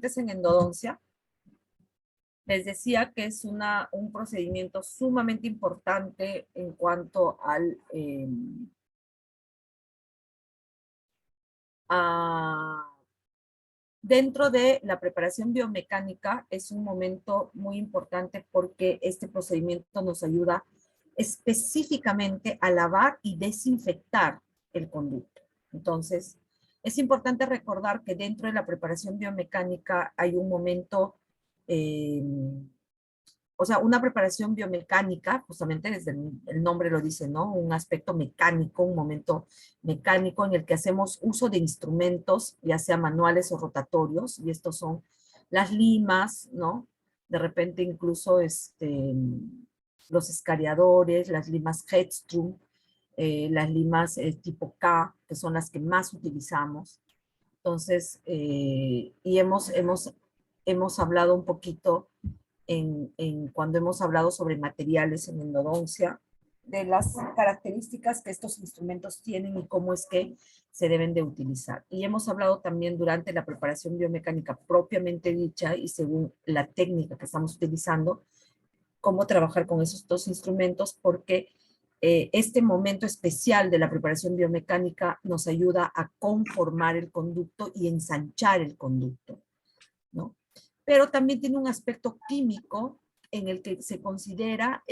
en endodoncia, les decía que es un procedimiento sumamente importante en cuanto dentro de la preparación biomecánica es un momento muy importante porque este procedimiento nos ayuda específicamente a lavar y desinfectar el conducto. Entonces, es importante recordar que dentro de la preparación biomecánica hay un momento, o sea, una preparación biomecánica, justamente desde el nombre lo dice, ¿no? Un aspecto mecánico, un momento mecánico en el que hacemos uso de instrumentos, ya sea manuales o rotatorios, y estos son las limas, ¿no? De repente incluso los escariadores, las limas Hedstrom, las limas tipo K, que son las que más utilizamos. Entonces, y hemos hablado un poquito cuando hemos hablado sobre materiales en endodoncia, de las características que estos instrumentos tienen y cómo es que se deben de utilizar. Y hemos hablado también durante la preparación biomecánica propiamente dicha y según la técnica que estamos utilizando, cómo trabajar con esos dos instrumentos, porque este momento especial de la preparación biomecánica nos ayuda a conformar el conducto y ensanchar el conducto, ¿no? Pero también tiene un aspecto químico en el que se considera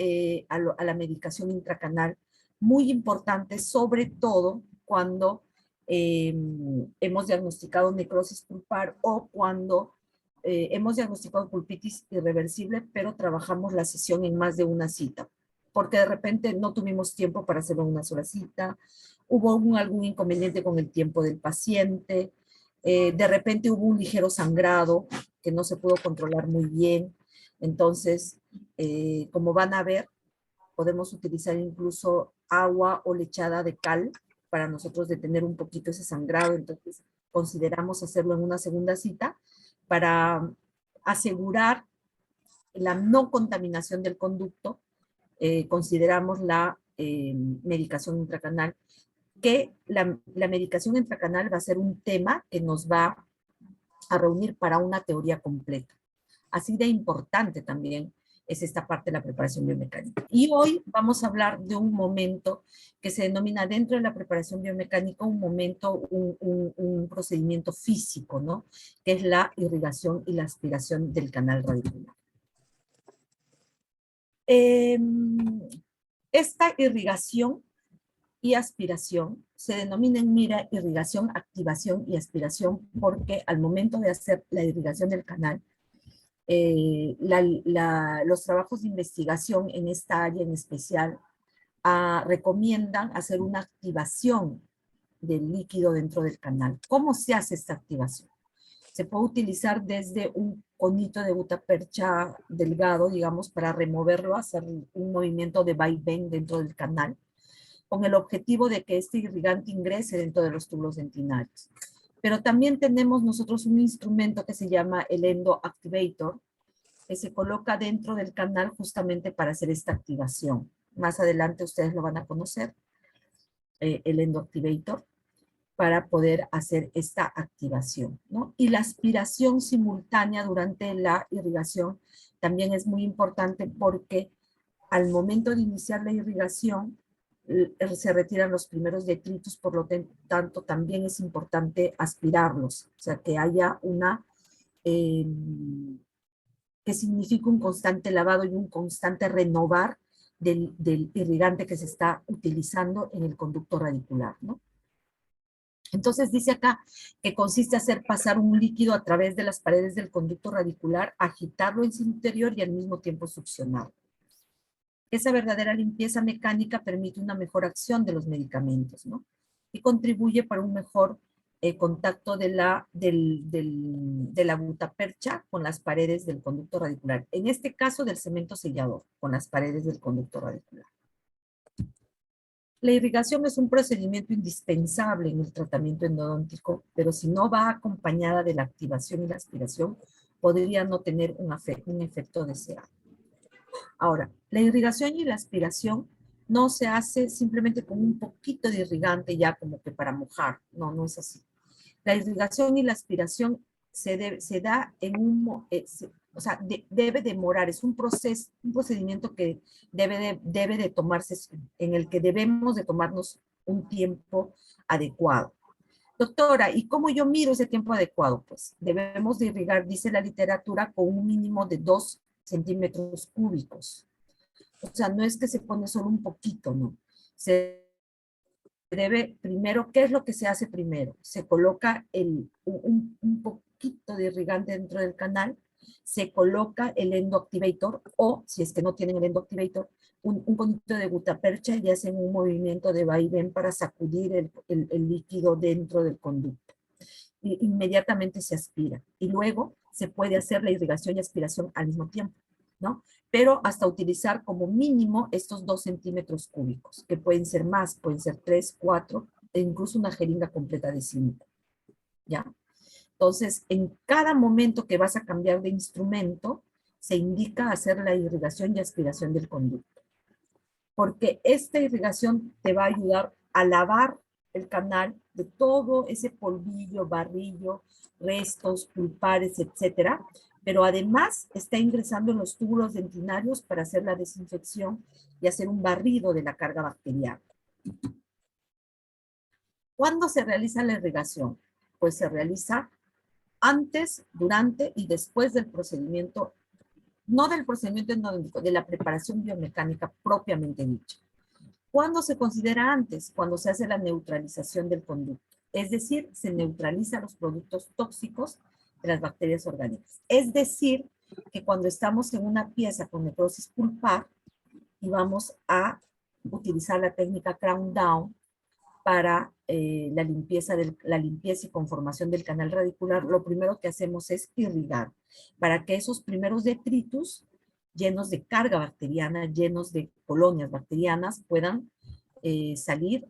a la medicación intracanal muy importante, sobre todo cuando hemos diagnosticado necrosis pulpar o cuando hemos diagnosticado pulpitis irreversible, pero trabajamos la sesión en más de una cita, porque de repente no tuvimos tiempo para hacerlo en una sola cita, hubo algún inconveniente con el tiempo del paciente, de repente hubo un ligero sangrado que no se pudo controlar muy bien. Entonces, como van a ver, podemos utilizar incluso agua o lechada de cal para nosotros detener un poquito ese sangrado. Entonces, consideramos hacerlo en una segunda cita para asegurar la no contaminación del conducto. Consideramos la medicación intracanal, que la medicación intracanal va a ser un tema que nos va a reunir para una teoría completa. Así de importante también es esta parte de la preparación biomecánica. Y hoy vamos a hablar de un momento que se denomina dentro de la preparación biomecánica un momento, un procedimiento físico, ¿no? Que es la irrigación y la aspiración del canal radicular. Esta irrigación y aspiración se denomina en MIRA irrigación, activación y aspiración porque al momento de hacer la irrigación del canal, los trabajos de investigación en esta área en especial recomiendan hacer una activación del líquido dentro del canal. ¿Cómo se hace esta activación? Se puede utilizar desde un conito de gutapercha delgado, digamos, para removerlo, hacer un movimiento de vaivén dentro del canal, con el objetivo de que este irrigante ingrese dentro de los tubos dentinarios. Pero también tenemos nosotros un instrumento que se llama el Endo Activator, que se coloca dentro del canal justamente para hacer esta activación. Más adelante ustedes lo van a conocer, el Endo Activator, para poder hacer esta activación, ¿no? Y la aspiración simultánea durante la irrigación también es muy importante porque al momento de iniciar la irrigación se retiran los primeros detritos, por lo tanto también es importante aspirarlos, o sea, que haya que significa un constante lavado y un constante renovar del irrigante que se está utilizando en el conducto radicular, ¿no? Entonces dice acá que consiste en hacer pasar un líquido a través de las paredes del conducto radicular, agitarlo en su interior y al mismo tiempo succionarlo. Esa verdadera limpieza mecánica permite una mejor acción de los medicamentos, ¿no? Y contribuye para un mejor contacto de la gutapercha con las paredes del conducto radicular. En este caso, del cemento sellador, con las paredes del conducto radicular. La irrigación es un procedimiento indispensable en el tratamiento endodóntico, pero si no va acompañada de la activación y la aspiración, podría no tener un efecto deseado. Ahora, la irrigación y la aspiración no se hace simplemente con un poquito de irrigante ya como que para mojar. No, no es así. La irrigación y la aspiración se da en un, o sea, debe demorar, es un proceso, un procedimiento que debe de tomarse, en el que debemos de tomarnos un tiempo adecuado. Doctora, ¿y cómo yo miro ese tiempo adecuado? Pues debemos de irrigar, dice la literatura, con un mínimo de 2 centímetros cúbicos. O sea, no es que se pone solo un poquito, ¿no? Se debe, primero, ¿qué es lo que se hace primero? Se coloca un poquito de irrigante dentro del canal, se coloca el endoactivator, o si es que no tienen el endoactivator, un poquito de gutapercha y hacen un movimiento de vaivén para sacudir el líquido dentro del conducto. Inmediatamente se aspira. Y luego se puede hacer la irrigación y aspiración al mismo tiempo, ¿no? Pero hasta utilizar como mínimo estos 2 centímetros cúbicos, que pueden ser más, pueden ser 3, 4, e incluso una jeringa completa de 5, ¿ya? Entonces, en cada momento que vas a cambiar de instrumento, se indica hacer la irrigación y aspiración del conducto. Porque esta irrigación te va a ayudar a lavar el canal de todo ese polvillo, barrillo, restos, pulpares, etcétera, pero además está ingresando en los túbulos dentinarios para hacer la desinfección y hacer un barrido de la carga bacteriana. ¿Cuándo se realiza la irrigación? Pues se realiza antes, durante y después del procedimiento, no del procedimiento endodéntico, de la preparación biomecánica propiamente dicha. ¿Cuándo se considera antes? Cuando se hace la neutralización del conducto. Es decir, se neutralizan los productos tóxicos de las bacterias orgánicas. Es decir, que cuando estamos en una pieza con necrosis pulpar y vamos a utilizar la técnica Crown Down para la limpieza y conformación del canal radicular, lo primero que hacemos es irrigar para que esos primeros detritus llenos de carga bacteriana, llenos de colonias bacterianas, puedan salir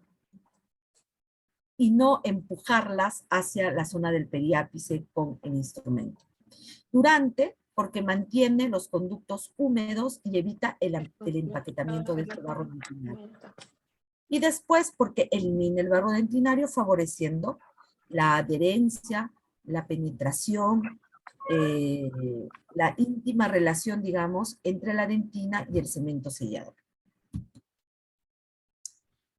y no empujarlas hacia la zona del periápice con el instrumento. Durante, porque mantiene los conductos húmedos y evita el empaquetamiento de este barro dentinario. Y después, porque elimina el barro dentinario, favoreciendo la adherencia, la penetración, la íntima relación, digamos, entre la dentina y el cemento sellado.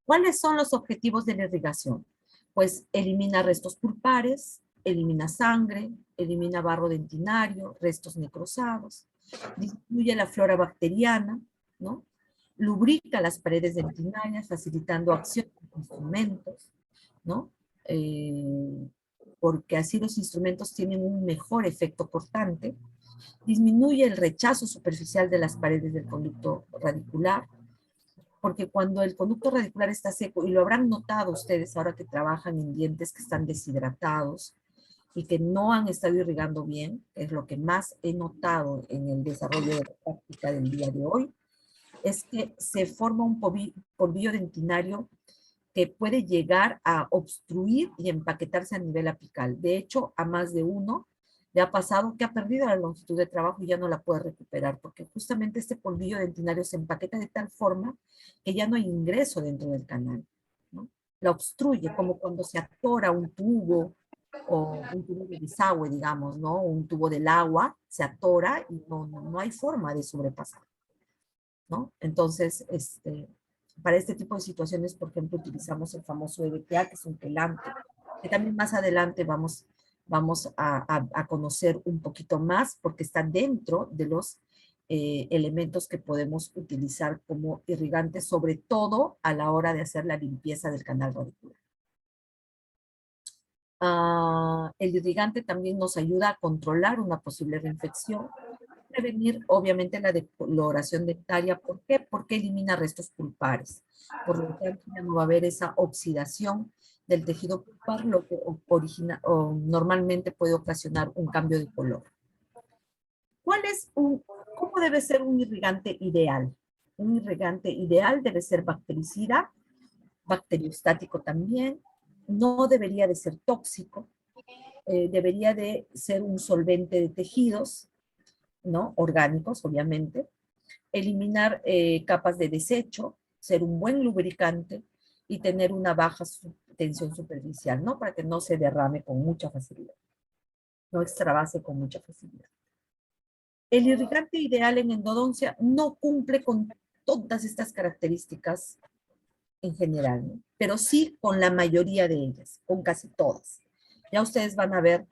¿Cuáles son los objetivos de la irrigación? Pues elimina restos pulpares, elimina sangre, elimina barro dentinario, restos necrosados, disminuye la flora bacteriana, ¿no? Lubrica las paredes dentinarias, facilitando acción de instrumentos, ¿no? Porque así los instrumentos tienen un mejor efecto cortante, disminuye el rechazo superficial de las paredes del conducto radicular, porque cuando el conducto radicular está seco, y lo habrán notado ustedes ahora que trabajan en dientes que están deshidratados y que no han estado irrigando bien, que es lo que más he notado en el desarrollo de la práctica del día de hoy, es que se forma un polvillo dentinario que puede llegar a obstruir y empaquetarse a nivel apical. De hecho, a más de uno le ha pasado que ha perdido la longitud de trabajo y ya no la puede recuperar, porque justamente este polvillo dentinario se empaqueta de tal forma que ya no hay ingreso dentro del canal, ¿no? La obstruye, como cuando se atora un tubo o un tubo de desagüe, digamos, ¿no? Un tubo del agua se atora y no hay forma de sobrepasar, ¿no? Entonces, para este tipo de situaciones, por ejemplo, utilizamos el famoso EDTA, que es un quelante, que también más adelante vamos a conocer un poquito más, porque está dentro de los elementos que podemos utilizar como irrigantes, sobre todo a la hora de hacer la limpieza del canal radicular. El irrigante también nos ayuda a controlar una posible reinfección, prevenir obviamente la decoloración dentaria. ¿Por qué? Porque elimina restos pulpares. Por lo tanto, ya no va a haber esa oxidación del tejido pulpar, lo que o normalmente puede ocasionar un cambio de color. ¿Cómo debe ser un irrigante ideal? Un irrigante ideal debe ser bactericida, bacteriostático también, no debería de ser tóxico, debería de ser un solvente de tejidos, ¿no? Orgánicos, obviamente, eliminar capas de desecho, ser un buen lubricante y tener una baja tensión superficial, ¿no? Para que no se derrame con mucha facilidad. no extravase con mucha facilidad. El irrigante ideal en endodoncia no cumple con todas estas características en general, ¿no? Pero sí con la mayoría de ellas, con casi todas. Ya ustedes van a ver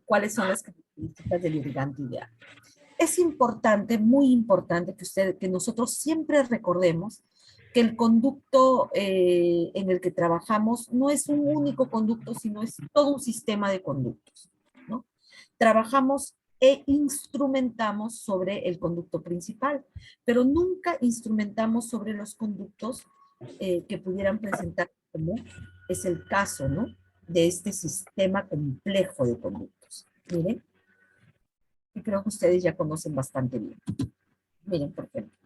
cuáles son las características del irrigante ideal. Es importante, muy importante que nosotros siempre recordemos que el conducto en el que trabajamos no es un único conducto, sino es todo un sistema de conductos, ¿no? Trabajamos e instrumentamos sobre el conducto principal, pero nunca instrumentamos sobre los conductos que pudieran presentar, como es el caso, ¿no?, de este sistema complejo de conductos. Miren, y creo que ustedes ya conocen bastante bien. Miren, por ejemplo,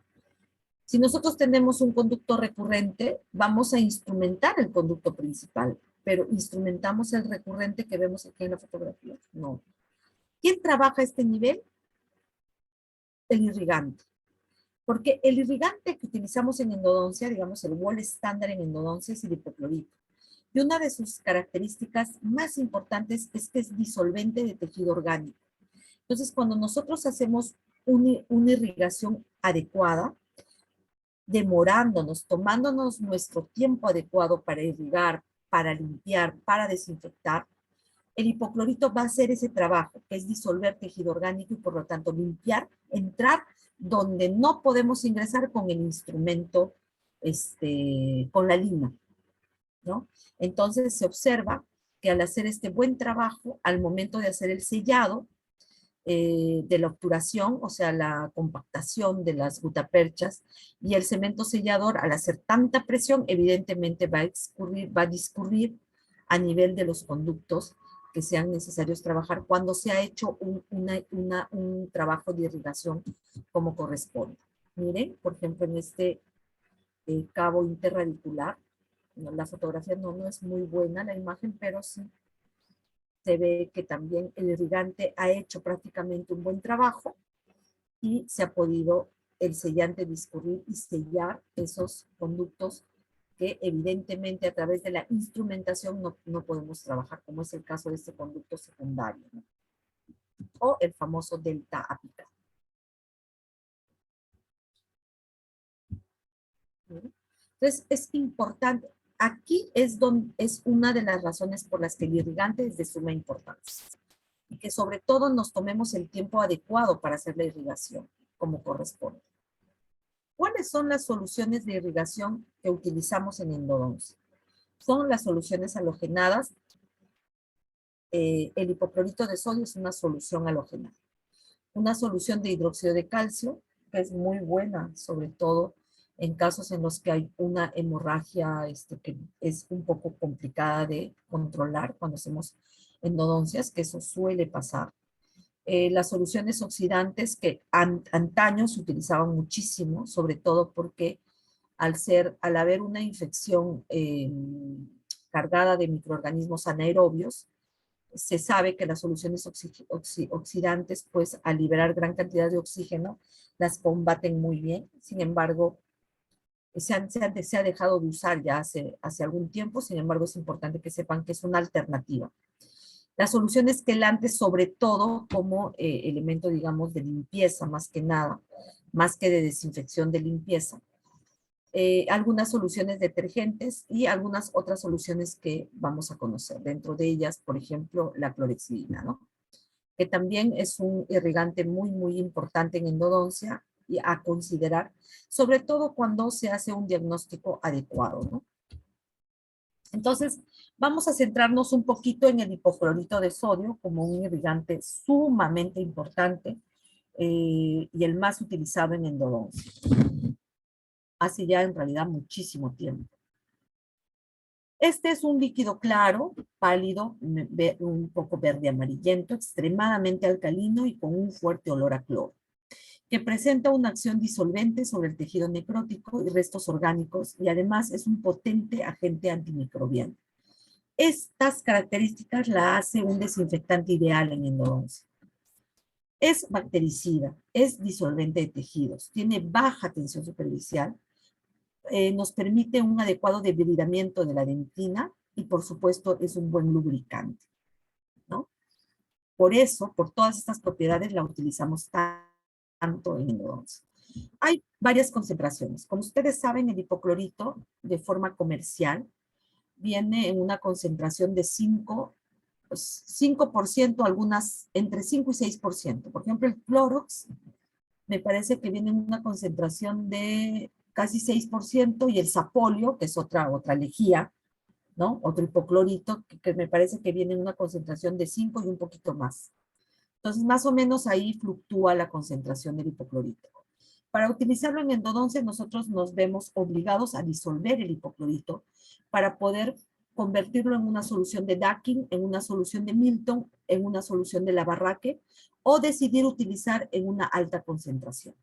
si nosotros tenemos un conducto recurrente, vamos a instrumentar el conducto principal, pero ¿instrumentamos el recurrente que vemos aquí en la fotografía? No. ¿Quién trabaja este nivel? El irrigante. Porque el irrigante que utilizamos en endodoncia, digamos el wall estándar en endodoncia, es el hipoclorito. Y una de sus características más importantes es que es disolvente de tejido orgánico. Entonces, cuando nosotros hacemos una irrigación adecuada, demorándonos, tomándonos nuestro tiempo adecuado para irrigar, para limpiar, para desinfectar, el hipoclorito va a hacer ese trabajo, que es disolver tejido orgánico y por lo tanto limpiar, entrar donde no podemos ingresar con el instrumento, con la lima, ¿no? Entonces se observa que al hacer este buen trabajo, al momento de hacer el sellado, de la obturación, o sea, la compactación de las gutaperchas, y el cemento sellador, al hacer tanta presión, evidentemente va a discurrir a nivel de los conductos que sean necesarios trabajar cuando se ha hecho un trabajo de irrigación como corresponde. Miren, por ejemplo, en este cabo interradicular, la fotografía no es muy buena la imagen, pero sí se ve que también el irrigante ha hecho prácticamente un buen trabajo y se ha podido el sellante discurrir y sellar esos conductos que evidentemente a través de la instrumentación no podemos trabajar, como es el caso de este conducto secundario, ¿no?, o el famoso delta apical. Entonces es importante, aquí es una de las razones por las que el irrigante es de suma importancia. Y que sobre todo nos tomemos el tiempo adecuado para hacer la irrigación, como corresponde. ¿Cuáles son las soluciones de irrigación que utilizamos en endodoncia? Son las soluciones halogenadas. El hipoclorito de sodio es una solución halogenada. Una solución de hidróxido de calcio, que es muy buena, sobre todo en casos en los que hay una hemorragia que es un poco complicada de controlar cuando hacemos endodoncias, que eso suele pasar. Las soluciones oxidantes que antaño se utilizaban muchísimo, sobre todo porque al haber una infección cargada de microorganismos anaerobios, se sabe que las soluciones oxidantes, pues al liberar gran cantidad de oxígeno, las combaten muy bien. Sin embargo, se ha dejado de usar ya hace algún tiempo, sin embargo es importante que sepan que es una alternativa. Las soluciones quelantes, sobre todo como elemento, digamos, de limpieza, más que nada, más que de desinfección, de limpieza. Algunas soluciones detergentes y algunas otras soluciones que vamos a conocer. Dentro de ellas, por ejemplo, la clorexidina, ¿no?, que también es un irrigante muy, muy importante en endodoncia y a considerar, sobre todo cuando se hace un diagnóstico adecuado, ¿no? Entonces, vamos a centrarnos un poquito en el hipoclorito de sodio como un irrigante sumamente importante y el más utilizado en endodoncia. Hace ya en realidad muchísimo tiempo. Este es un líquido claro, pálido, un poco verde amarillento, extremadamente alcalino y con un fuerte olor a cloro, que presenta una acción disolvente sobre el tejido necrótico y restos orgánicos y además es un potente agente antimicrobiano. Estas características la hace un desinfectante ideal en endodoncia. Es bactericida, es disolvente de tejidos, tiene baja tensión superficial, nos permite un adecuado debridamiento de la dentina y por supuesto es un buen lubricante, ¿no? Por eso, por todas estas propiedades, la utilizamos tanto en endodoncia. Hay varias concentraciones. Como ustedes saben, el hipoclorito, de forma comercial, viene en una concentración de 5%, algunas entre 5 y 6%. Por ejemplo, el Clorox me parece que viene en una concentración de casi 6%, y el sapolio, que es otra lejía, ¿no? Otro hipoclorito, que me parece que viene en una concentración de 5 y un poquito más. Entonces, más o menos ahí fluctúa la concentración del hipoclorito. Para utilizarlo en endodoncia, nosotros nos vemos obligados a disolver el hipoclorito para poder convertirlo en una solución de Dakin, en una solución de Milton, en una solución de Labarraque, o decidir utilizar en una alta concentración.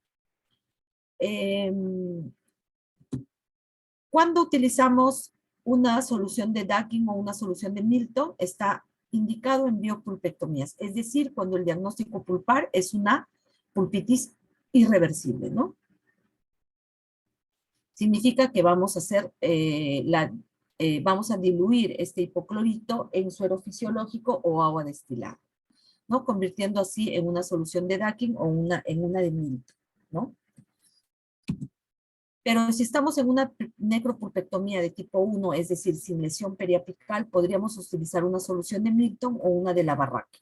Cuando utilizamos una solución de Dakin o una solución de Milton, está indicado en biopulpectomías, es decir, cuando el diagnóstico pulpar es una pulpitis irreversible, ¿no? Significa que vamos a hacer vamos a diluir este hipoclorito en suero fisiológico o agua destilada, ¿no? Convirtiendo así en una solución de Dakin o en una de Milton, ¿no? Pero si estamos en una necropulpectomía de tipo 1, es decir, sin lesión periapical, podríamos utilizar una solución de Milton o una de Labarraque.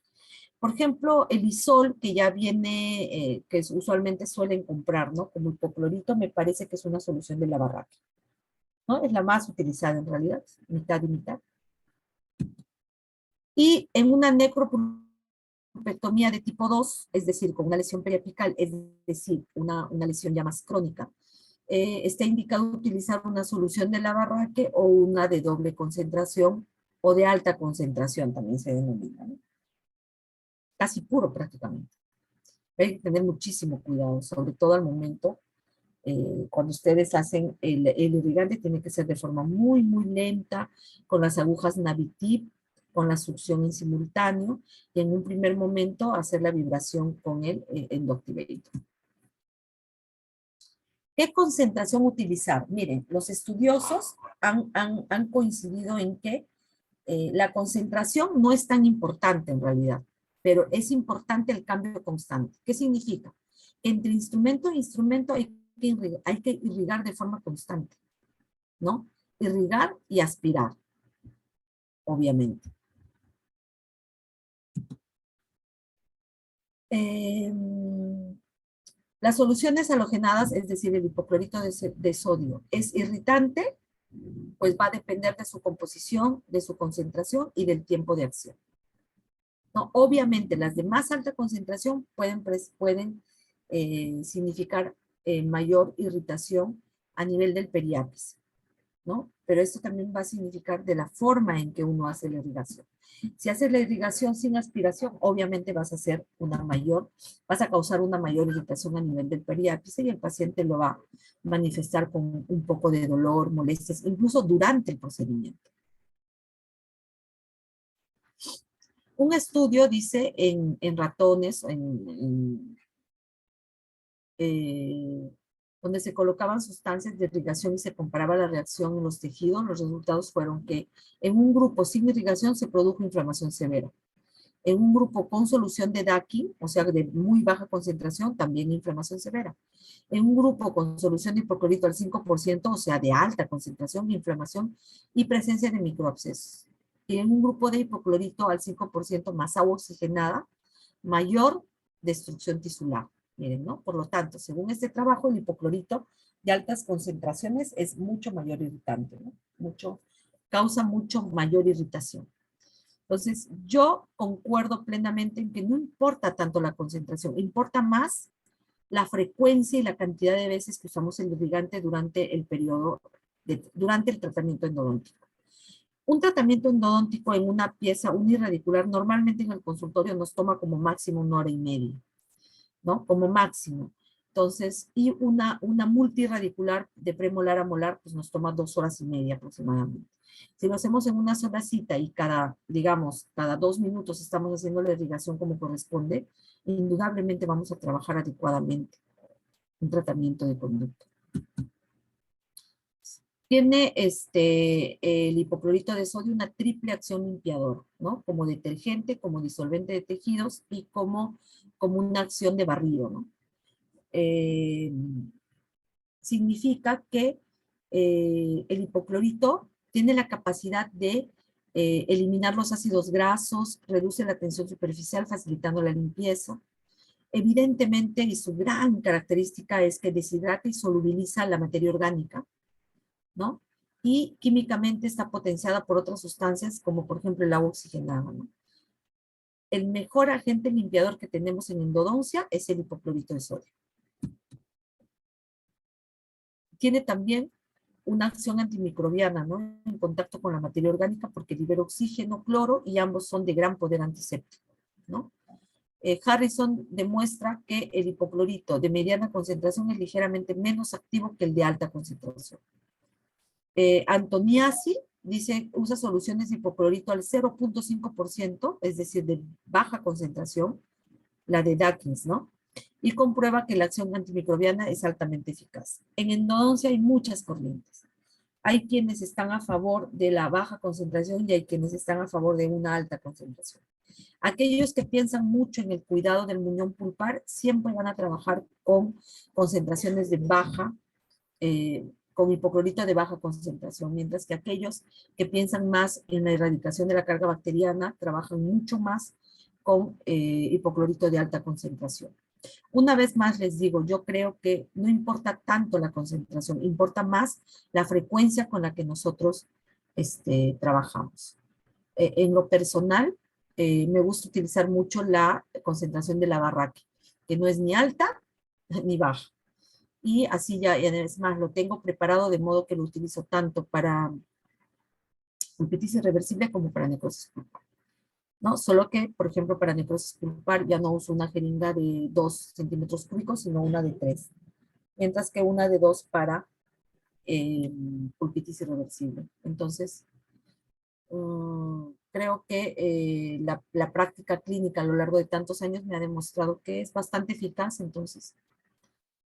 Por ejemplo, el isol, que ya viene, que usualmente suelen comprar, ¿no? Como hipoclorito, me parece que es una solución de Labarraque, ¿no? Es la más utilizada en realidad, mitad y mitad. Y en una necropulpectomía de tipo 2, es decir, con una lesión periapical, es decir, una lesión ya más crónica, está indicado utilizar una solución de Labarraque o una de doble concentración o de alta concentración, también se denomina, ¿no? Casi puro prácticamente. Hay que tener muchísimo cuidado, sobre todo al momento, cuando ustedes hacen el irrigante, tiene que ser de forma muy, muy lenta, con las agujas Navitip, con la succión en simultáneo, y en un primer momento hacer la vibración con el Endoctivator. ¿Qué concentración utilizar? Miren, los estudiosos han coincidido en que la concentración no es tan importante en realidad, pero es importante el cambio constante. ¿Qué significa? Entre instrumento e instrumento hay que irrigar de forma constante, ¿no? Irrigar y aspirar, obviamente. Las soluciones halogenadas, es decir, el hipoclorito de sodio, es irritante, pues va a depender de su composición, de su concentración y del tiempo de acción. No, obviamente las de más alta concentración pueden significar mayor irritación a nivel del periápice, ¿no? Pero esto también va a significar de la forma en que uno hace la irrigación. Si haces la irrigación sin aspiración, obviamente vas a causar una mayor irritación a nivel del periápice, y el paciente lo va a manifestar con un poco de dolor, molestias, incluso durante el procedimiento. Un estudio dice en ratones, donde se colocaban sustancias de irrigación y se comparaba la reacción en los tejidos, los resultados fueron que en un grupo sin irrigación se produjo inflamación severa. En un grupo con solución de Dakin, o sea, de muy baja concentración, también inflamación severa. En un grupo con solución de hipoclorito al 5%, o sea, de alta concentración, inflamación y presencia de microabscesos. Y en un grupo de hipoclorito al 5% más agua oxigenada, mayor destrucción tisular. Miren, ¿no? Por lo tanto, según este trabajo, el hipoclorito de altas concentraciones es mucho mayor irritante, ¿no? Causa mucho mayor irritación. Entonces, yo concuerdo plenamente en que no importa tanto la concentración, importa más la frecuencia y la cantidad de veces que usamos el irrigante durante el periodo, durante el tratamiento endodóntico. Un tratamiento endodóntico en una pieza uniradicular normalmente en el consultorio nos toma como máximo 1 hora y media, ¿no? Como máximo. Entonces, y una multiradicular de premolar a molar, pues nos toma 2 horas y media aproximadamente. Si lo hacemos en una sola cita y digamos, cada 2 minutos estamos haciendo la irrigación como corresponde, indudablemente vamos a trabajar adecuadamente un tratamiento de conducto. Tiene el hipoclorito de sodio una triple acción limpiadora, ¿no? Como detergente, como disolvente de tejidos y como una acción de barrido, ¿no? Eh, Significa que el hipoclorito tiene la capacidad de eliminar los ácidos grasos, reduce la tensión superficial, facilitando la limpieza. Evidentemente, y su gran característica es que deshidrata y solubiliza la materia orgánica, ¿no? Y químicamente está potenciada por otras sustancias, como por ejemplo el agua oxigenada, ¿no? El mejor agente limpiador que tenemos en endodoncia es el hipoclorito de sodio. Tiene también una acción antimicrobiana, ¿no? En contacto con la materia orgánica porque libera oxígeno, cloro y ambos son de gran poder antiséptico, ¿no? Harrison demuestra que el hipoclorito de mediana concentración es ligeramente menos activo que el de alta concentración. Antoniazzi dice, usa soluciones de hipoclorito al 0.5%, es decir, de baja concentración, la de Dawkins, ¿no? Y comprueba que la acción antimicrobiana es altamente eficaz. En endodoncia hay muchas corrientes. Hay quienes están a favor de la baja concentración y hay quienes están a favor de una alta concentración. Aquellos que piensan mucho en el cuidado del muñón pulpar siempre van a trabajar con concentraciones de baja, con hipoclorito de baja concentración, mientras que aquellos que piensan más en la erradicación de la carga bacteriana trabajan mucho más con hipoclorito de alta concentración. Una vez más les digo, yo creo que no importa tanto la concentración, importa más la frecuencia con la que nosotros trabajamos. En lo personal, me gusta utilizar mucho la concentración de la barraque, que no es ni alta ni baja. Y así ya, es más, lo tengo preparado de modo que lo utilizo tanto para pulpitis irreversible como para necrosis pulpar, ¿no? Solo que, por ejemplo, para necrosis pulpar ya no uso una jeringa de 2 centímetros cúbicos, sino una de 3, mientras que una de 2 para pulpitis irreversible. Entonces, creo que la práctica clínica a lo largo de tantos años me ha demostrado que es bastante eficaz, entonces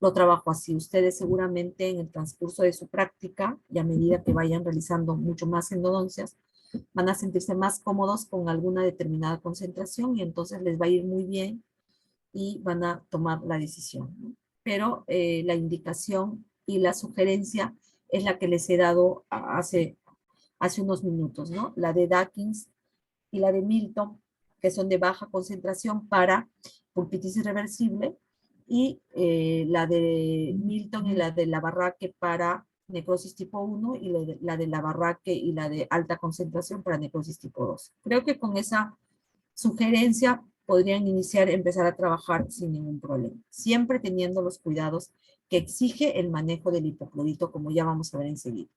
lo trabajo así. Ustedes seguramente en el transcurso de su práctica y a medida que vayan realizando mucho más endodoncias, van a sentirse más cómodos con alguna determinada concentración y entonces les va a ir muy bien y van a tomar la decisión, ¿no? Pero la indicación y la sugerencia es la que les he dado hace unos minutos, ¿no? La de Dawkins y la de Milton, que son de baja concentración para pulpitis irreversible, y la de Milton y la de la Barraque para necrosis tipo 1 y la de la Barraque y la de alta concentración para necrosis tipo 2. Creo que con esa sugerencia podrían empezar a trabajar sin ningún problema, siempre teniendo los cuidados que exige el manejo del hipoclorito, como ya vamos a ver enseguida.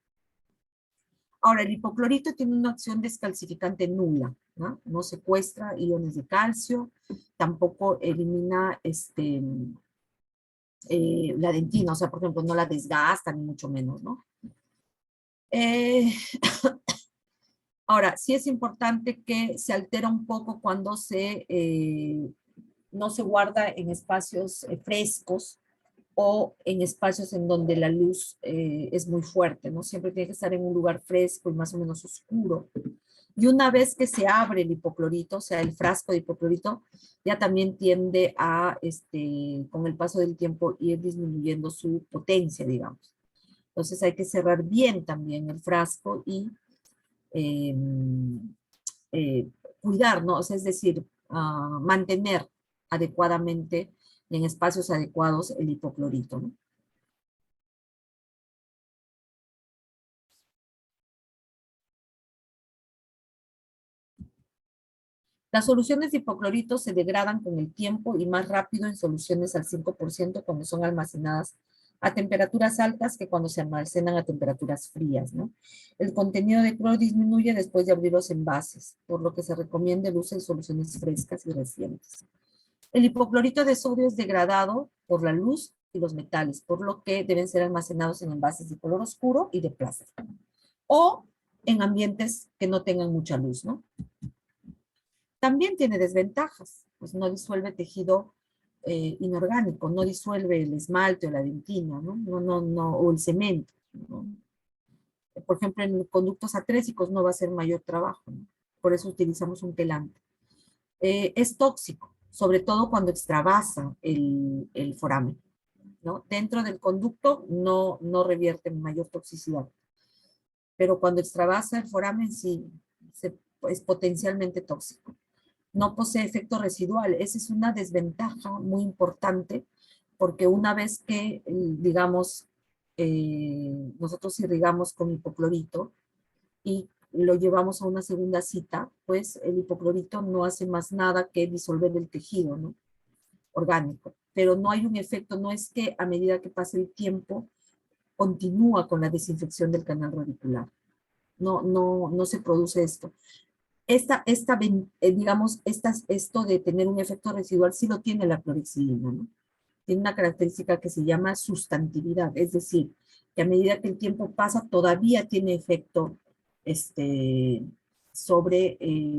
Ahora, el hipoclorito tiene una acción descalcificante nula, ¿no? No secuestra iones de calcio, tampoco elimina la dentina, o sea, por ejemplo, no la desgasta, ni mucho menos, ¿no? Eh, Ahora, sí es importante que se altera un poco cuando no se guarda en espacios frescos o en espacios en donde la luz es muy fuerte, ¿no? Siempre tiene que estar en un lugar fresco y más o menos oscuro. Y una vez que se abre el hipoclorito, o sea, el frasco de hipoclorito, ya también tiende a, con el paso del tiempo, ir disminuyendo su potencia, digamos. Entonces hay que cerrar bien también el frasco y eh, eh, cuidar, ¿no? O sea, es decir, mantener adecuadamente y en espacios adecuados el hipoclorito, ¿no? Las soluciones de hipoclorito se degradan con el tiempo y más rápido en soluciones al 5% cuando son almacenadas a temperaturas altas que cuando se almacenan a temperaturas frías, ¿no? El contenido de cloro disminuye después de abrir los envases, por lo que se recomienda el uso de soluciones frescas y recientes. El hipoclorito de sodio es degradado por la luz y los metales, por lo que deben ser almacenados en envases de color oscuro y de plástico, o en ambientes que no tengan mucha luz, ¿no? También tiene desventajas, pues no disuelve tejido inorgánico, no disuelve el esmalte o la dentina, ¿no? O el cemento, ¿no? Por ejemplo, en conductos atrésicos no va a ser mayor trabajo, ¿no? Por eso utilizamos un quelante. Es tóxico, sobre todo cuando extravasa el foramen, ¿no? Dentro del conducto no revierte mayor toxicidad, pero cuando extravasa el foramen sí es potencialmente tóxico. No posee efecto residual. Esa es una desventaja muy importante, porque una vez que, digamos, nosotros irrigamos con hipoclorito y lo llevamos a una segunda cita, pues el hipoclorito no hace más nada que disolver el tejido, ¿no? Orgánico. Pero no hay un efecto, no es que a medida que pasa el tiempo continúa con la desinfección del canal radicular. No se produce esto. Digamos, esto de tener un efecto residual sí lo tiene la clorexidina, ¿no? Tiene una característica que se llama sustantividad, es decir, que a medida que el tiempo pasa todavía tiene efecto sobre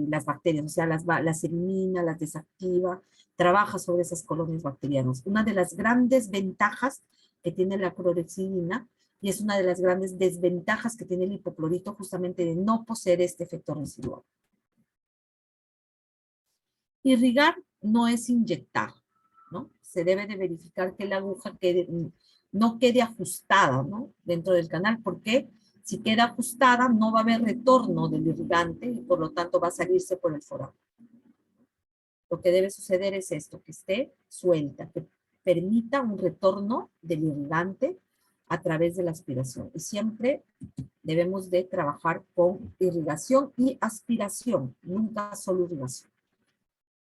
las bacterias, o sea, las elimina, las desactiva, trabaja sobre esas colonias bacterianas. Una de las grandes ventajas que tiene la clorexidina y es una de las grandes desventajas que tiene el hipoclorito justamente de no poseer este efecto residual. Irrigar no es inyectar, ¿no? Se debe de verificar que la aguja no quede ajustada, ¿no? Dentro del canal, porque si queda ajustada no va a haber retorno del irrigante y por lo tanto va a salirse por el forado. Lo que debe suceder es esto, que esté suelta, que permita un retorno del irrigante a través de la aspiración. Y siempre debemos de trabajar con irrigación y aspiración, nunca solo irrigación.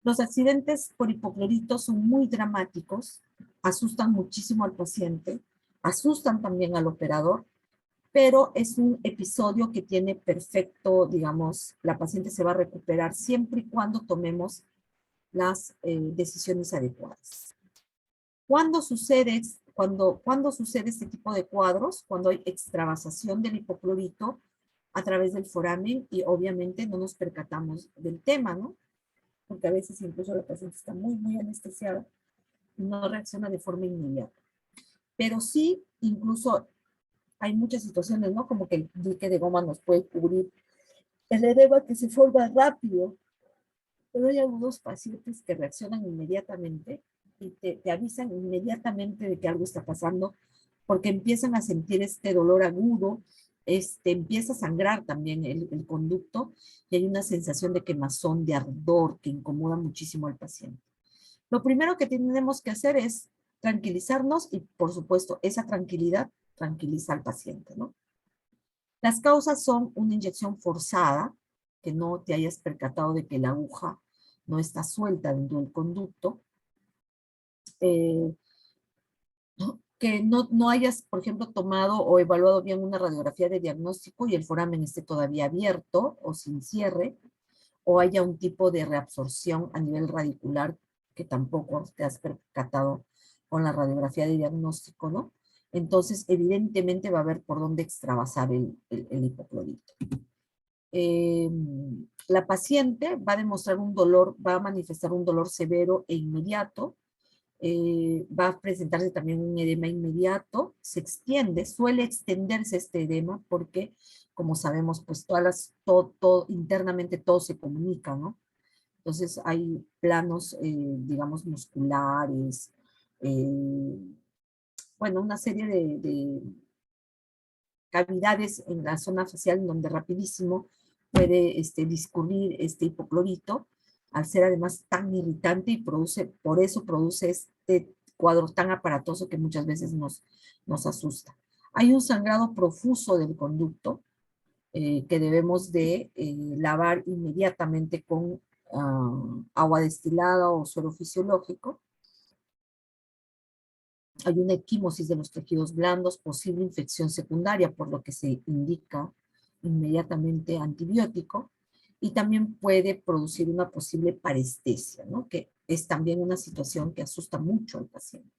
Los accidentes por hipoclorito son muy dramáticos, asustan muchísimo al paciente, asustan también al operador, pero es un episodio que tiene perfecto, digamos, la paciente se va a recuperar siempre y cuando tomemos las decisiones adecuadas. ¿Cuándo sucede, cuando sucede este tipo de cuadros? Cuando hay extravasación del hipoclorito a través del foramen y obviamente no nos percatamos del tema, ¿no? Porque a veces incluso la paciente está muy anestesiada y no reacciona de forma inmediata. Pero sí, incluso hay muchas situaciones, ¿no? Como que el dique de goma nos puede cubrir el edema que se forma rápido, pero hay algunos pacientes que reaccionan inmediatamente y te avisan inmediatamente de que algo está pasando porque empiezan a sentir este dolor agudo, empieza a sangrar también el conducto y hay una sensación de quemazón, de ardor que incomoda muchísimo al paciente. Lo primero que tenemos que hacer es tranquilizarnos y, por supuesto, esa tranquilidad tranquiliza al paciente, ¿no? Las causas son una inyección forzada, que no te hayas percatado de que la aguja no está suelta dentro del conducto, eh, que no hayas, por ejemplo, tomado o evaluado bien una radiografía de diagnóstico y el foramen esté todavía abierto o sin cierre, o haya un tipo de reabsorción a nivel radicular que tampoco te has percatado con la radiografía de diagnóstico, ¿no? Entonces, evidentemente va a haber por dónde extravasar el hipoclorito. La paciente va a demostrar un dolor, va a manifestar un dolor severo e inmediato, va a presentarse también un edema inmediato, se extiende, suele extenderse este edema porque, como sabemos, pues internamente todo se comunica, ¿no? Entonces hay planos, digamos, musculares, eh, bueno, una serie de cavidades en la zona facial en donde rapidísimo puede discurrir este hipoclorito, al ser además tan irritante y por eso produce este cuadro tan aparatoso que muchas veces nos asusta. Hay un sangrado profuso del conducto que debemos de lavar inmediatamente con agua destilada o suero fisiológico. Hay una equimosis de los tejidos blandos, posible infección secundaria, por lo que se indica inmediatamente antibiótico, y también puede producir una posible parestesia, ¿no? Que es también una situación que asusta mucho al paciente.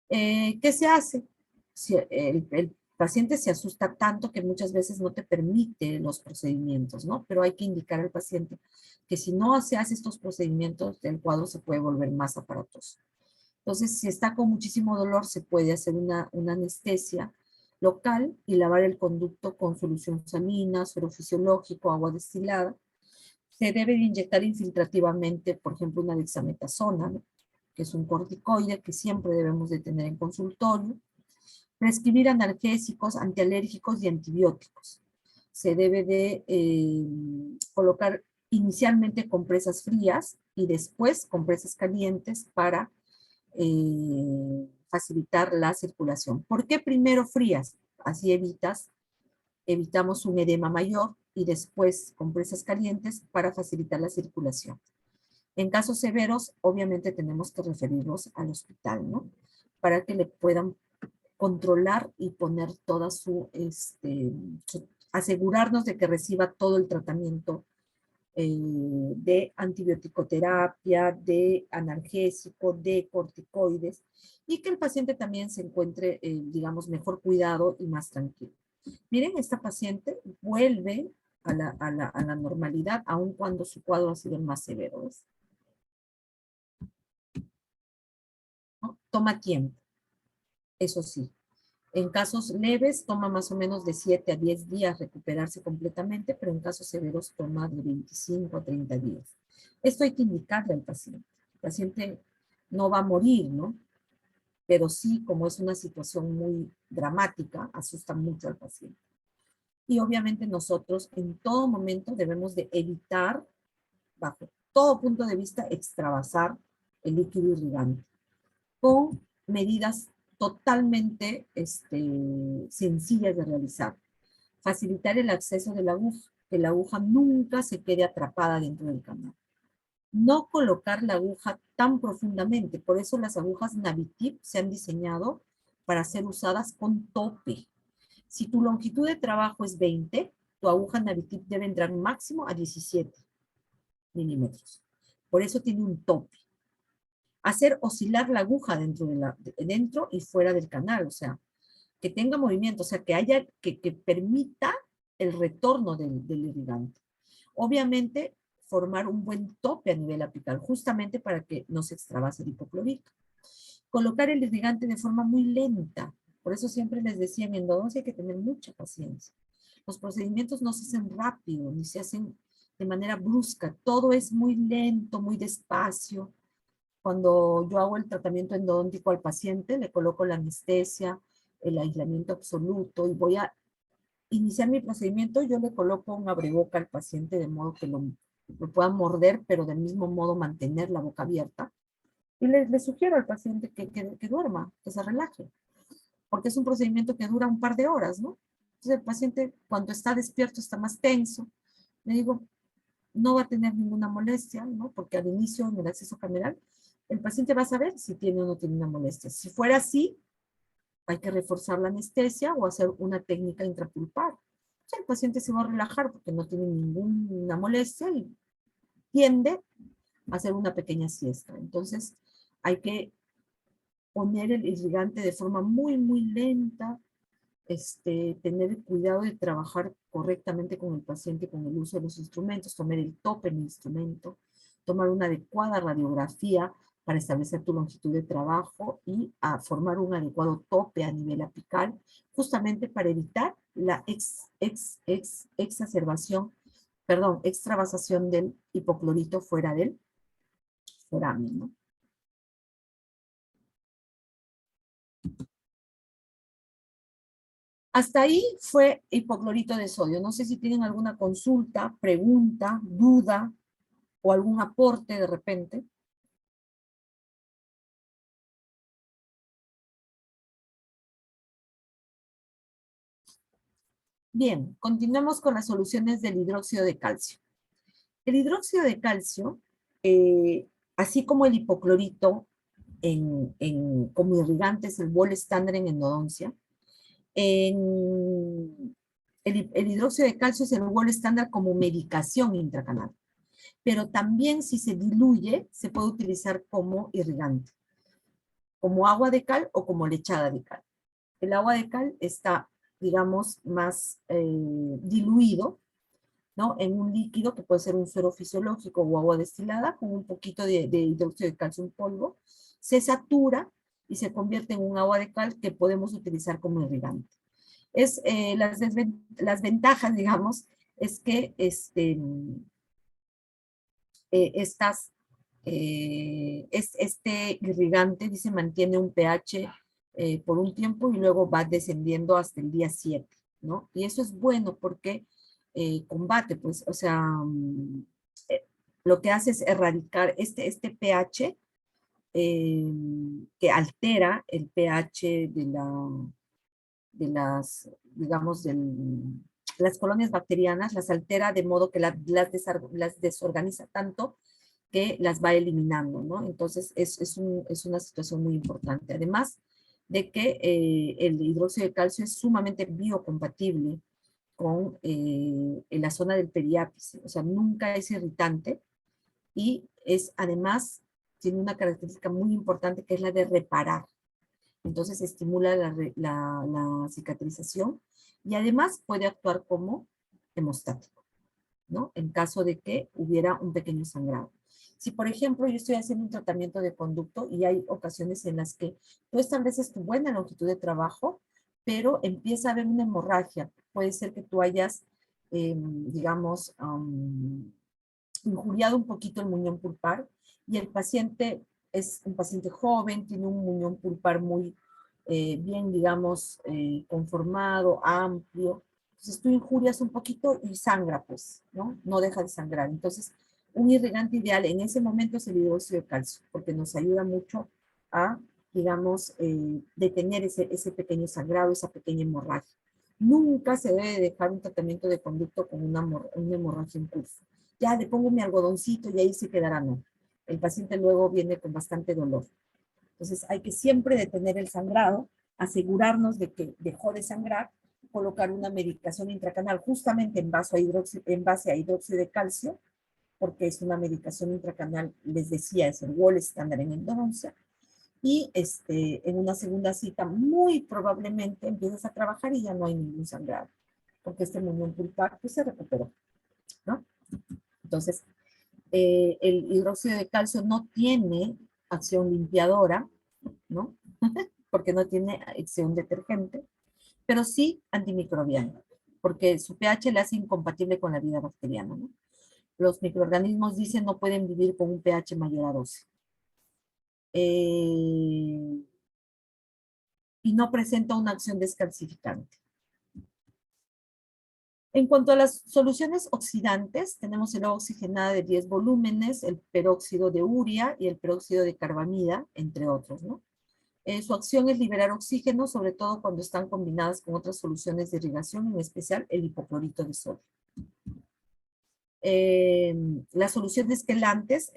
¿Qué se hace? Si el paciente se asusta tanto que muchas veces no te permite los procedimientos, ¿no? Pero hay que indicar al paciente que si no se hace estos procedimientos, el cuadro se puede volver más aparatoso. Entonces, si está con muchísimo dolor, se puede hacer una anestesia local y lavar el conducto con solución salina, suero fisiológico, agua destilada. Se debe de inyectar infiltrativamente, por ejemplo, una dexametasona, ¿no?, que es un corticoide que siempre debemos de tener en consultorio. Prescribir analgésicos, antialérgicos y antibióticos. Se debe de colocar inicialmente compresas frías y después compresas calientes para facilitar la circulación. ¿Por qué primero frías? Así evitamos un edema mayor y después compresas calientes para facilitar la circulación. En casos severos, obviamente tenemos que referirlos al hospital, ¿no?, para que le puedan controlar y poner toda asegurarnos de que reciba todo el tratamiento de antibiótico-terapia, de analgésico, de corticoides, y que el paciente también se encuentre, digamos, mejor cuidado y más tranquilo. Miren, esta paciente vuelve a la normalidad, aun cuando su cuadro ha sido más severo, ¿ves? ¿No? Toma tiempo, eso sí. En casos leves toma más o menos de 7 a 10 días recuperarse completamente, pero en casos severos toma de 25 a 30 días. Esto hay que indicarle al paciente. El paciente no va a morir, ¿no? Pero sí, como es una situación muy dramática, asusta mucho al paciente. Y obviamente nosotros en todo momento debemos de evitar, bajo todo punto de vista, extravasar el líquido irrigante con medidas totalmente sencillas de realizar. Facilitar el acceso de la aguja, que la aguja nunca se quede atrapada dentro del canal. No colocar la aguja tan profundamente, por eso las agujas Navitip se han diseñado para ser usadas con tope. Si tu longitud de trabajo es 20, tu aguja Navitip debe entrar máximo a 17 milímetros. Por eso tiene un tope. Hacer oscilar la aguja dentro y fuera del canal, o sea, que tenga movimiento, o sea, que permita el retorno del irrigante. Obviamente, formar un buen tope a nivel apical, justamente para que no se extravase el hipoclorito. Colocar el irrigante de forma muy lenta. Por eso siempre les decía, en endodoncia hay que tener mucha paciencia. Los procedimientos no se hacen rápido, ni se hacen de manera brusca. Todo es muy lento, muy despacio. Cuando yo hago el tratamiento endodóntico al paciente, le coloco la anestesia, el aislamiento absoluto, y voy a iniciar mi procedimiento, yo le coloco un abreboca al paciente de modo que lo pueda morder, pero del mismo modo mantener la boca abierta. Y le sugiero al paciente que duerma, que se relaje, porque es un procedimiento que dura un par de horas, ¿no? Entonces el paciente, cuando está despierto, está más tenso. Le digo, no va a tener ninguna molestia, ¿no? Porque al inicio, en el acceso cameral, el paciente va a saber si tiene o no tiene una molestia. Si fuera así, hay que reforzar la anestesia o hacer una técnica intrapulpar. O sea, el paciente se va a relajar porque no tiene ninguna molestia y tiende a hacer una pequeña siesta. Entonces, hay que poner el irrigante de forma muy, muy lenta, tener cuidado de trabajar correctamente con el paciente con el uso de los instrumentos, tomar el tope en el instrumento, tomar una adecuada radiografía para establecer tu longitud de trabajo y a formar un adecuado tope a nivel apical, justamente para evitar la extravasación del hipoclorito fuera del foramen, ¿no? Hasta ahí fue hipoclorito de sodio. No sé si tienen alguna consulta, pregunta, duda o algún aporte de repente. Bien, continuemos con las soluciones del hidróxido de calcio. El hidróxido de calcio, así como el hipoclorito como irrigante es el bol estándar en endodoncia, el hidróxido de calcio es el bol estándar como medicación intracanal, pero también si se diluye, se puede utilizar como irrigante, como agua de cal o como lechada de cal. El agua de cal está, digamos, más diluido, ¿no?, en un líquido que puede ser un suero fisiológico o agua destilada con un poquito de hidróxido de calcio en polvo, se satura y se convierte en un agua de cal que podemos utilizar como irrigante. Las ventajas, digamos, es que este irrigante, dice, mantiene un pH por un tiempo y luego va descendiendo hasta el día 7, ¿no? Y eso es bueno porque combate, pues, o sea, eh, lo que hace es erradicar este pH eh, que altera el pH de las, digamos, las colonias bacterianas, las altera de modo que las desorganiza tanto que las va eliminando, ¿no? Entonces, es una situación muy importante. Además de que el hidróxido de calcio es sumamente biocompatible con en la zona del periápice, o sea, nunca es irritante y es además, tiene una característica muy importante que es la de reparar. Entonces estimula la cicatrización y además puede actuar como hemostático, ¿no? En caso de que hubiera un pequeño sangrado. Si, por ejemplo, yo estoy haciendo un tratamiento de conducto y hay ocasiones en las que tú estableces tu buena longitud de trabajo, pero empieza a haber una hemorragia. Puede ser que tú hayas, digamos, injuriado un poquito el muñón pulpar y el paciente es un paciente joven, tiene un muñón pulpar muy bien, digamos, conformado, amplio. Entonces tú injurias un poquito y sangra, pues, ¿no? No deja de sangrar. Entonces, un irrigante ideal en ese momento es el hidróxido de calcio, porque nos ayuda mucho a, digamos, detener ese pequeño sangrado, esa pequeña hemorragia. Nunca se debe dejar un tratamiento de conducto con una hemorragia en curso. Ya le pongo mi algodoncito y ahí se quedará, no. El paciente luego viene con bastante dolor. Entonces hay que siempre detener el sangrado, asegurarnos de que dejó de sangrar, colocar una medicación intracanal justamente en base a hidróxido de calcio, porque es una medicación intracanal, les decía, es el gol estándar en endodoncia, y en una segunda cita muy probablemente empiezas a trabajar y ya no hay ningún sangrado, porque este muñón pulpar pues, se recuperó, ¿no? Entonces, el hidróxido de calcio no tiene acción limpiadora, ¿no? Porque no tiene acción detergente, pero sí antimicrobiana, porque su pH le hace incompatible con la vida bacteriana, ¿no? Los microorganismos dicen no pueden vivir con un pH mayor a 12. Y no presenta una acción descalcificante. En cuanto a las soluciones oxidantes, tenemos el agua oxigenada de 10 volúmenes, el peróxido de urea y el peróxido de carbamida, entre otros, ¿no? Su acción es liberar oxígeno, sobre todo cuando están combinadas con otras soluciones de irrigación, en especial el hipoclorito de sodio. Las soluciones quelantes,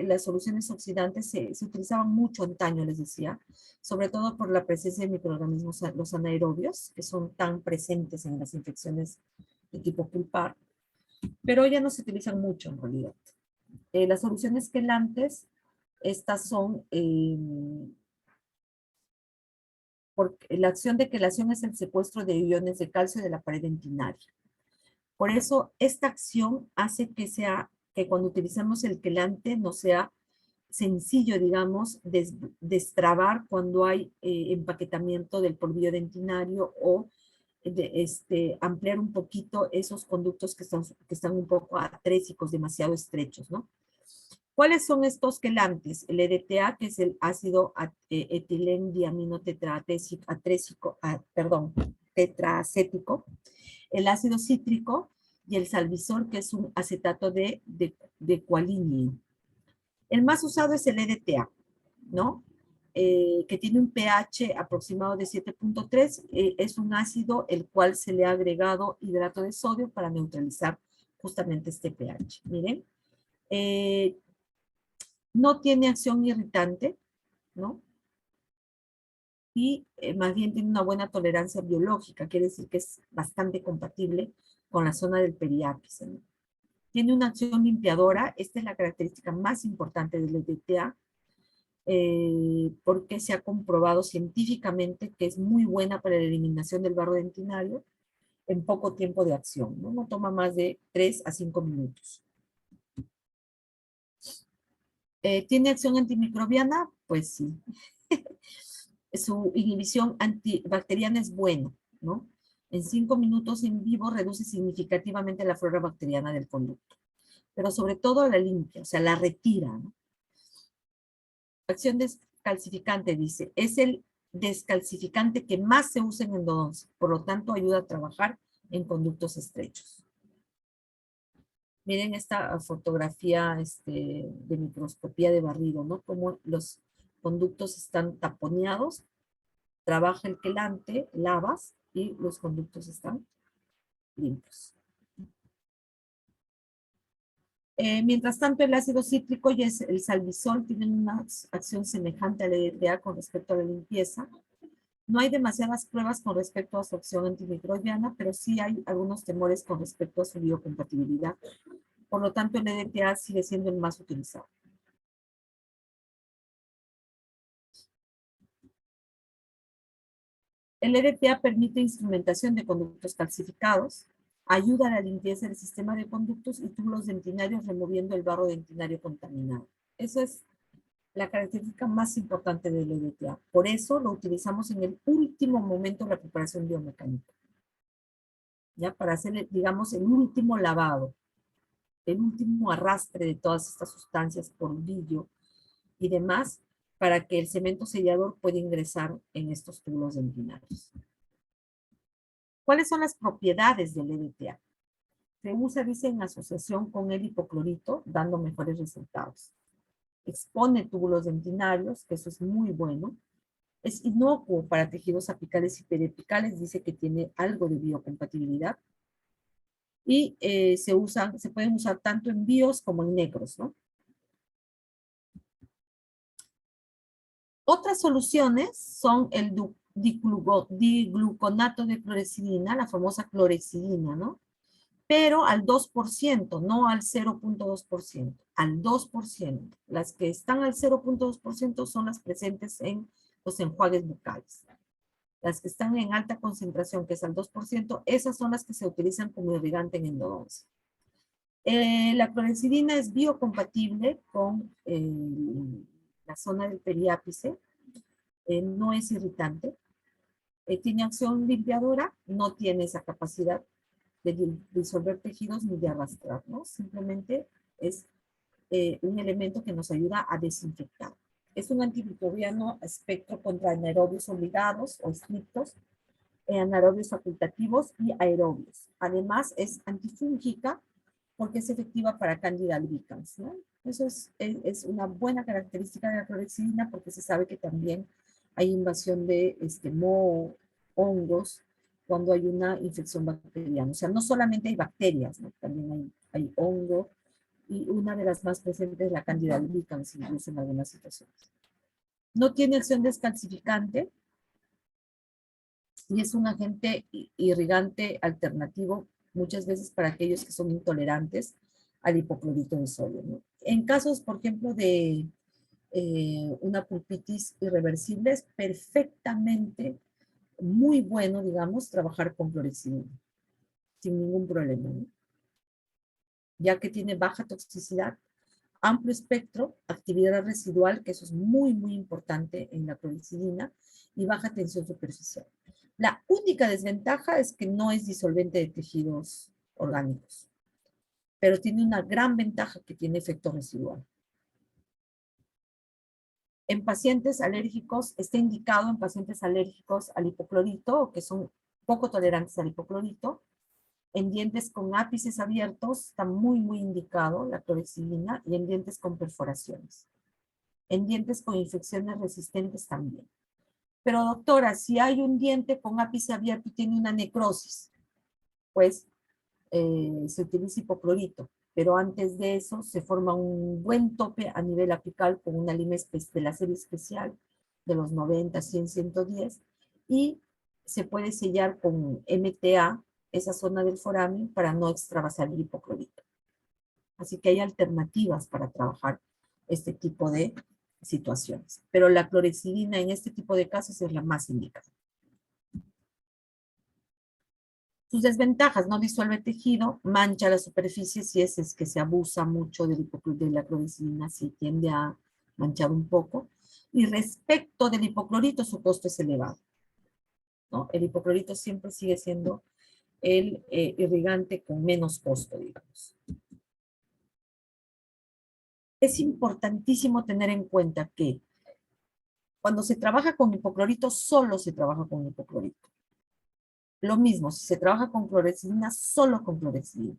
las soluciones oxidantes se utilizaban mucho antaño, les decía, sobre todo por la presencia de microorganismos, los anaerobios, que son tan presentes en las infecciones de tipo pulpar, pero ya no se utilizan mucho en realidad. Las soluciones quelantes, estas son, porque la acción de quelación es el secuestro de iones de calcio de la pared dentinaria. Por eso, esta acción hace que cuando utilizamos el quelante no sea sencillo, digamos, destrabar cuando hay empaquetamiento del polvillo dentinario o ampliar un poquito esos conductos que están un poco atrésicos, demasiado estrechos, ¿no? ¿Cuáles son estos quelantes? El EDTA, que es el ácido tetraacético, el ácido cítrico y el salvisol, que es un acetato de cualinio. El más usado es el EDTA, ¿no? Que tiene un pH aproximado de 7.3, es un ácido el cual se le ha agregado hidrato de sodio para neutralizar justamente este pH. Miren, no tiene acción irritante, ¿no? Y más bien tiene una buena tolerancia biológica, quiere decir que es bastante compatible con la zona del periápice, ¿no? Tiene una acción limpiadora, esta es la característica más importante del EDTA, porque se ha comprobado científicamente que es muy buena para la eliminación del barro dentinario en poco tiempo de acción, ¿no? No toma más de 3 a 5 minutos. ¿Tiene acción antimicrobiana? Pues sí. Su inhibición antibacteriana es buena, ¿no? En 5 minutos en vivo reduce significativamente la flora bacteriana del conducto, pero sobre todo la limpia, o sea, la retira, ¿no? Acción descalcificante, dice, es el descalcificante que más se usa en endodoncia, por lo tanto ayuda a trabajar en conductos estrechos. Miren esta fotografía de microscopía de barrido, ¿no? Cómo los conductos están taponeados, trabaja el quelante, lavas y los conductos están limpios. Mientras tanto, el ácido cítrico y el salvisol tienen una acción semejante al EDTA con respecto a la limpieza. No hay demasiadas pruebas con respecto a su acción antimicrobiana, pero sí hay algunos temores con respecto a su biocompatibilidad. Por lo tanto, el EDTA sigue siendo el más utilizado. El EDTA permite instrumentación de conductos calcificados, ayuda a la limpieza del sistema de conductos y túbulos dentinarios removiendo el barro dentinario contaminado. Eso es la característica más importante del EDTA. Por eso lo utilizamos en el último momento de la preparación biomecánica. ¿Ya? Para hacer, digamos, el último lavado, el último arrastre de todas estas sustancias por brillo y demás, para que el cemento sellador pueda ingresar en estos túbulos dentinarios. ¿Cuáles son las propiedades del EDTA? Se usa, dice, en asociación con el hipoclorito, dando mejores resultados. Expone túbulos dentinarios, que eso es muy bueno. Es inocuo para tejidos apicales y periapicales, dice que tiene algo de biocompatibilidad. Y se pueden usar tanto en bios como en necros, ¿no? Otras soluciones son el digluconato de clorexidina, la famosa clorexidina, ¿no? Pero al 2%, no al 0.2%, al 2%. Las que están al 0.2% son las presentes en los enjuagues bucales. Las que están en alta concentración, que es al 2%, esas son las que se utilizan como irrigante en endodoncia. La clorexidina es biocompatible con la zona del periápice, no es irritante, tiene acción limpiadora, no tiene esa capacidad de disolver tejidos ni de arrastrar, ¿no? Simplemente es un elemento que nos ayuda a desinfectar. Es un antimicrobiano espectro contra anaerobios obligados o estrictos, anaerobios facultativos y aerobios. Además, es antifúngica porque es efectiva para Candida albicans, ¿no? Eso es una buena característica de la clorexidina porque se sabe que también hay invasión de moho, hongos, cuando hay una infección bacteriana. O sea, no solamente hay bacterias, ¿no? También hay hongo, y una de las más presentes es la Candida albicans, incluso en algunas situaciones. No tiene acción descalcificante y es un agente irrigante alternativo muchas veces para aquellos que son intolerantes al hipoclorito de sodio, ¿no? En casos, por ejemplo, de una pulpitis irreversible, es perfectamente muy bueno, digamos, trabajar con clorexidina, sin ningún problema, ¿no? Ya que tiene baja toxicidad, amplio espectro, actividad residual, que eso es muy, muy importante en la clorexidina, y baja tensión superficial. La única desventaja es que no es disolvente de tejidos orgánicos, pero tiene una gran ventaja que tiene efecto residual. En pacientes alérgicos, está indicado en pacientes alérgicos al hipoclorito, o que son poco tolerantes al hipoclorito. En dientes con ápices abiertos está muy, muy indicado la clorexidina, y en dientes con perforaciones. En dientes con infecciones resistentes también. Pero doctora, si hay un diente con ápice abierto y tiene una necrosis, pues se utiliza hipoclorito. Pero antes de eso se forma un buen tope a nivel apical con una lima de la serie especial de los 90, 100, 110, y se puede sellar con MTA esa zona del foramen para no extravasar el hipoclorito. Así que hay alternativas para trabajar este tipo de situaciones. Pero la clorexidina en este tipo de casos es la más indicada. Sus desventajas: no disuelve tejido, mancha la superficie si es que se abusa mucho de la clorexidina, si tiende a manchar un poco. Y respecto del hipoclorito, su costo es elevado. ¿no? El hipoclorito siempre sigue siendo el irrigante con menos costo, digamos. Es importantísimo tener en cuenta que cuando se trabaja con hipoclorito, solo se trabaja con hipoclorito. Lo mismo, si se trabaja con clorexidina, solo con clorexidina.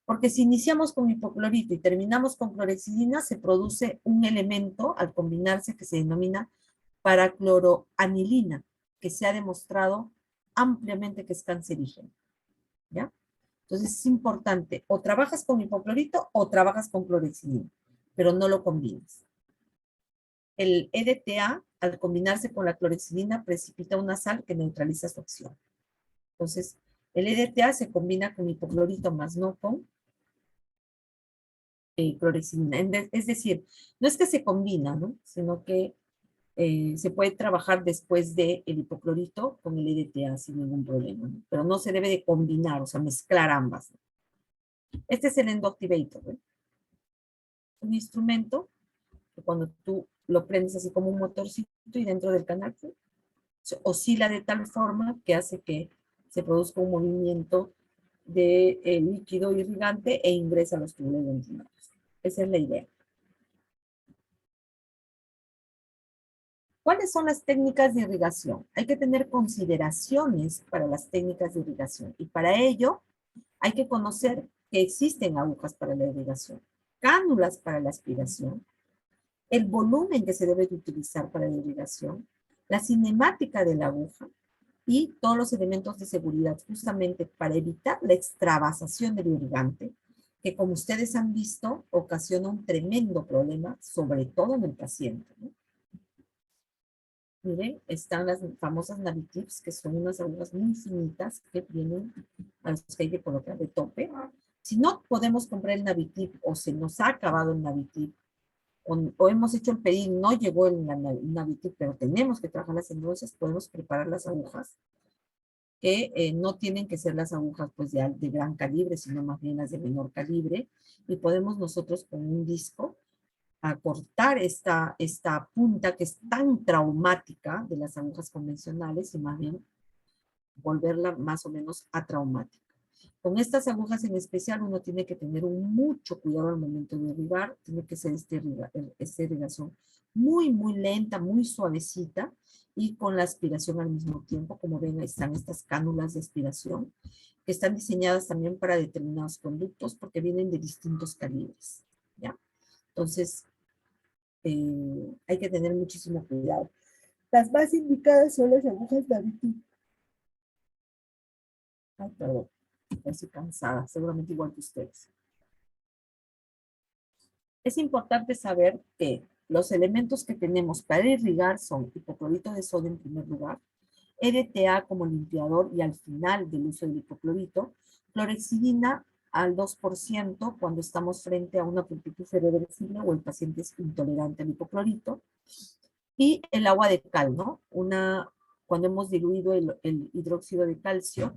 Porque si iniciamos con hipoclorito y terminamos con clorexidina, se produce un elemento al combinarse que se denomina paracloroanilina, que se ha demostrado ampliamente que es cancerígeno. ¿Ya? Entonces es importante, o trabajas con hipoclorito o trabajas con clorexidina, pero no lo combinas. El EDTA, al combinarse con la clorexidina, precipita una sal que neutraliza su acción. Entonces, el EDTA se combina con hipoclorito más no con clorexidina. Es decir, no es que se combina, ¿no? Sino que se puede trabajar después del hipoclorito con el EDTA sin ningún problema, ¿no? Pero no se debe de combinar, o sea, mezclar ambas, ¿no? Este es el Endoctivator, ¿no? Un instrumento que cuando tú lo prendes así como un motorcito y dentro del canal se oscila de tal forma que hace que se produzca un movimiento de líquido irrigante e ingresa a los túbulos ventilarios. Esa es la idea. ¿Cuáles son las técnicas de irrigación? Hay que tener consideraciones para las técnicas de irrigación y para ello hay que conocer que existen agujas para la irrigación, cánulas para la aspiración, el volumen que se debe de utilizar para la irrigación, la cinemática de la aguja y todos los elementos de seguridad justamente para evitar la extravasación del irrigante, que como ustedes han visto ocasiona un tremendo problema, sobre todo en el paciente, ¿no? Miren, están las famosas Navitips, que son unas agujas muy finitas que vienen a los que hay que colocar de tope. Si no podemos comprar el Navitip o se nos ha acabado el Navitip o hemos hecho el pedido y no llegó el Navitip, pero tenemos que trabajarlas entonces, podemos preparar las agujas que no tienen que ser las agujas pues de gran calibre, sino más bien las de menor calibre, y podemos nosotros con un disco a cortar esta punta que es tan traumática de las agujas convencionales y más bien volverla más o menos atraumática. Con estas agujas en especial uno tiene que tener mucho cuidado al momento de irrigar, tiene que ser esta irrigación muy lenta, muy suavecita y con la aspiración al mismo tiempo. Como ven, ahí están estas cánulas de aspiración que están diseñadas también para determinados conductos porque vienen de distintos calibres, ¿ya? Entonces, hay que tener muchísimo cuidado. Las más indicadas son las agujas Navitip. Ay, perdón, estoy cansada, seguramente igual que ustedes. Es importante saber que los elementos que tenemos para irrigar son hipoclorito de sodio en primer lugar, EDTA como limpiador y al final del uso del hipoclorito, clorexidina al 2% cuando estamos frente a una pulpitis irreversible o el paciente es intolerante al hipoclorito, y el agua de cal, ¿no? Cuando hemos diluido el hidróxido de calcio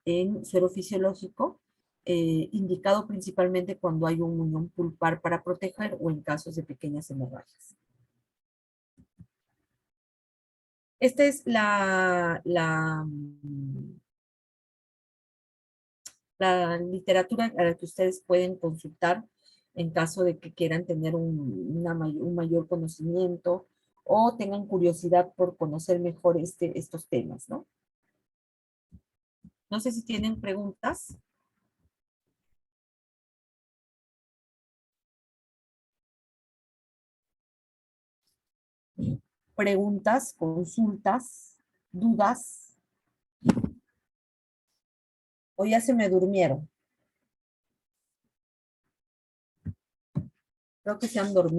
en suero fisiológico, indicado principalmente cuando hay un unión pulpar para proteger o en casos de pequeñas hemorragias. Esta es la literatura a la que ustedes pueden consultar en caso de que quieran tener un mayor conocimiento o tengan curiosidad por conocer mejor estos temas, ¿no? No sé si tienen preguntas. Preguntas, consultas, dudas, o ya se me durmieron. Creo que se han dormido.